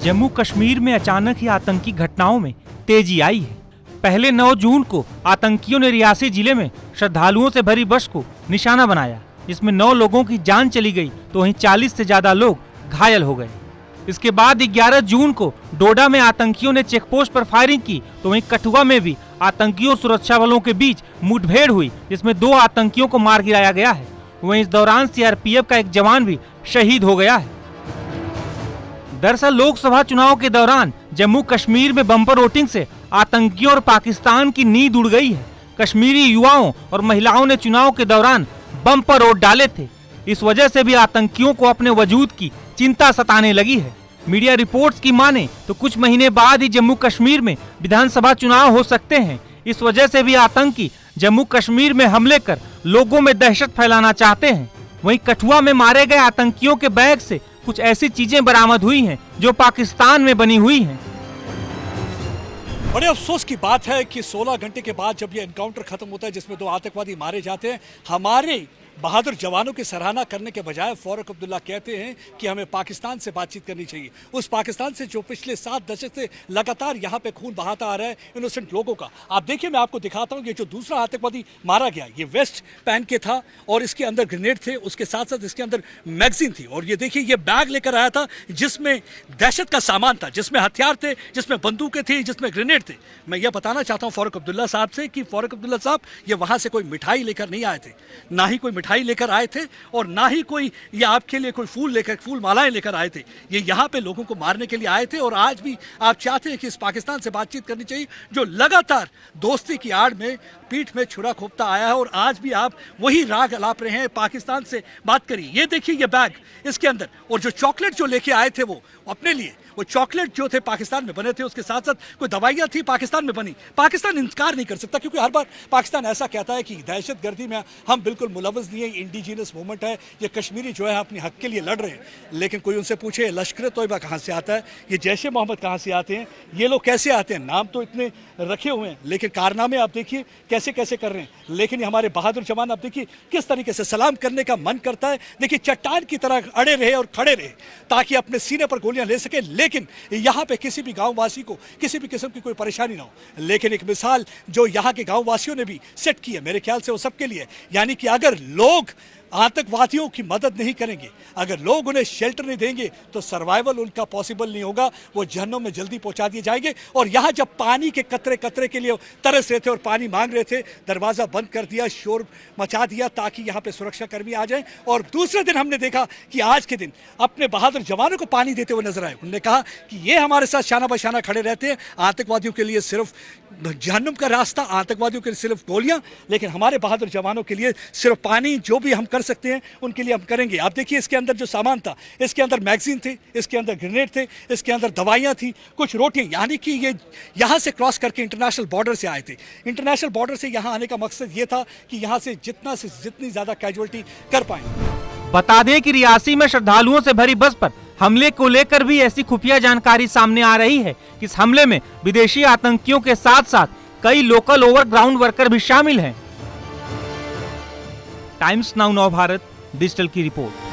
जम्मू कश्मीर में अचानक ही आतंकी घटनाओं में तेजी आई है। पहले 9 जून को आतंकियों ने रियासी जिले में श्रद्धालुओं से भरी बस को निशाना बनाया, जिसमें 9 लोगों की जान चली गई तो वहीं 40 से ज्यादा लोग घायल हो गए। इसके बाद 11 जून को डोडा में आतंकियों ने चेकपोस्ट पर फायरिंग की तो वहीं कठुआ में भी आतंकियों सुरक्षा बलों के बीच मुठभेड़ हुई, जिसमें 2 आतंकियों को मार गिराया गया है। वहीं इस दौरान सीआरपीएफ का एक जवान भी शहीद हो गया है। दरअसल लोकसभा चुनाव के दौरान जम्मू कश्मीर में बम्पर वोटिंग से आतंकियों और पाकिस्तान की नींद उड़ गई है। कश्मीरी युवाओं और महिलाओं ने चुनाव के दौरान बम्पर वोट डाले थे। इस वजह से भी आतंकियों को अपने वजूद की चिंता सताने लगी है। मीडिया रिपोर्ट्स की माने तो कुछ महीने बाद ही जम्मू कश्मीर में विधानसभा चुनाव हो सकते हैं। इस वजह से भी आतंकी जम्मू कश्मीर में हमले कर लोगों में दहशत फैलाना चाहते हैं। वहीं कठुआ में मारे गए आतंकियों के बैग से कुछ ऐसी चीजें बरामद हुई हैं जो पाकिस्तान में बनी हुई हैं। बड़े अफसोस की बात है कि 16 घंटे के बाद जब ये एनकाउंटर खत्म होता है जिसमें 2 आतंकवादी मारे जाते हैं, हमारे बहादुर जवानों की सराहना करने के बजाय फारूक अब्दुल्ला कहते हैं कि हमें पाकिस्तान से बातचीत करनी चाहिए। उस पाकिस्तान से जो पिछले 7 दशक से लगातार यहाँ पे खून बहाता आ रहा है इनोसेंट लोगों का। आप देखिए, मैं आपको दिखाता हूँ, ये जो दूसरा आतंकवादी मारा गया ये वेस्ट पहन के था और इसके अंदर ग्रेनेड थे, उसके साथ साथ इसके अंदर मैगजीन थी। और ये देखिए, ये बैग लेकर आया था जिसमें दहशत का सामान था, जिसमें हथियार थे, जिसमें बंदूकें थी, जिसमें ग्रेनेड थे। मैं ये बताना चाहता हूँ फारूक अब्दुल्ला साहब से कि फारूक अब्दुल्ला साहब ये वहाँ से कोई मिठाई लेकर नहीं आए थे, ना ही कोई मिठाई लेकर आए थे और ना ही कोई ये आपके लिए कोई फूल मालाएं लेकर आए थे। ये यहाँ पे लोगों को मारने के लिए आए थे। और आज भी आप चाहते हैं कि इस पाकिस्तान से बातचीत करनी चाहिए जो लगातार दोस्ती की आड़ में पीठ में छुरा खोपता आया है, और आज भी आप वही राग अलाप रहे हैं, पाकिस्तान से बात करिए। ये देखिए, ये बैग, इसके अंदर और जो चॉकलेट जो लेके आए थे वो अपने लिए, वो चॉकलेट जो थे पाकिस्तान में बने थे, उसके साथ साथ कोई दवाइयाँ थी पाकिस्तान में बनी। पाकिस्तान इनकार नहीं कर सकता क्योंकि हर बार पाकिस्तान ऐसा कहता है कि दहशतगर्दी में हम बिल्कुल मुलव्वस नहीं है, इंडिजीनियस मूवमेंट है, ये कश्मीरी जो है अपने हक के लिए लड़ रहे हैं। लेकिन कोई उनसे पूछे लश्कर तोयबा कहाँ से आता है, ये जैश ए मोहम्मद कहाँ से आते हैं, ये लोग कैसे आते हैं, नाम तो इतने रखे हुए हैं लेकिन कारनामे आप देखिए कैसे कैसे कर रहे हैं। लेकिन ये हमारे बहादुर जवान आप देखिए किस तरीके से सलाम करने का मन करता है। देखिए, चट्टान की तरह अड़े रहे और खड़े रहे ताकि अपने सीने पर गोलियां ले सके, लेकिन यहाँ पे किसी भी गाँव वासी को किसी भी किस्म की कोई परेशानी ना हो। लेकिन एक मिसाल जो यहाँ के गाँव वासियों ने भी सेट की है, मेरे ख्याल से वो सबके लिए, यानी कि अगर लोग आतंकवादियों की मदद नहीं करेंगे, अगर लोग उन्हें शेल्टर नहीं देंगे तो सर्वाइवल उनका पॉसिबल नहीं होगा, वो जहन्नुम में जल्दी पहुंचा दिए जाएंगे। और यहाँ जब पानी के कतरे कतरे के लिए तरस रहे थे और पानी मांग रहे थे, दरवाज़ा बंद कर दिया, शोर मचा दिया ताकि यहाँ पे सुरक्षा कर्मी आ जाएं। और दूसरे दिन हमने देखा कि आज के दिन अपने बहादुर जवानों को पानी देते हुए नजर आए। उन्होंने कहा कि ये हमारे साथ शाना बशाना खड़े रहते हैं, आतंकवादियों के लिए सिर्फ जहन्नुम का रास्ता, आतंकवादियों के लिए सिर्फ गोलियां, लेकिन हमारे बहादुर जवानों के लिए सिर्फ पानी। जो भी हम कर सकते हैं उनके लिए हम करेंगे। आप देखिए, इसके अंदर जो सामान था, इसके अंदर मैगजीन थे, इसके अंदर ग्रेनेड थे, इसके अंदर दवाइयां थी, कुछ रोटियां, यानी कि ये यहाँ से क्रॉस करके इंटरनेशनल बॉर्डर से आए थे। इंटरनेशनल बॉर्डर से यहाँ आने का मकसद ये था कि यहाँ से जितनी ज्यादा कैजुअलिटी कर पाए। बता दें कि रियासी में श्रद्धालुओं से भरी बस पर हमले को लेकर भी ऐसी खुफिया जानकारी सामने आ रही है कि इस हमले में विदेशी आतंकियों के साथ साथ कई लोकल ओवरग्राउंड वर्कर भी शामिल हैं। टाइम्स नाउ नव भारत डिजिटल की रिपोर्ट।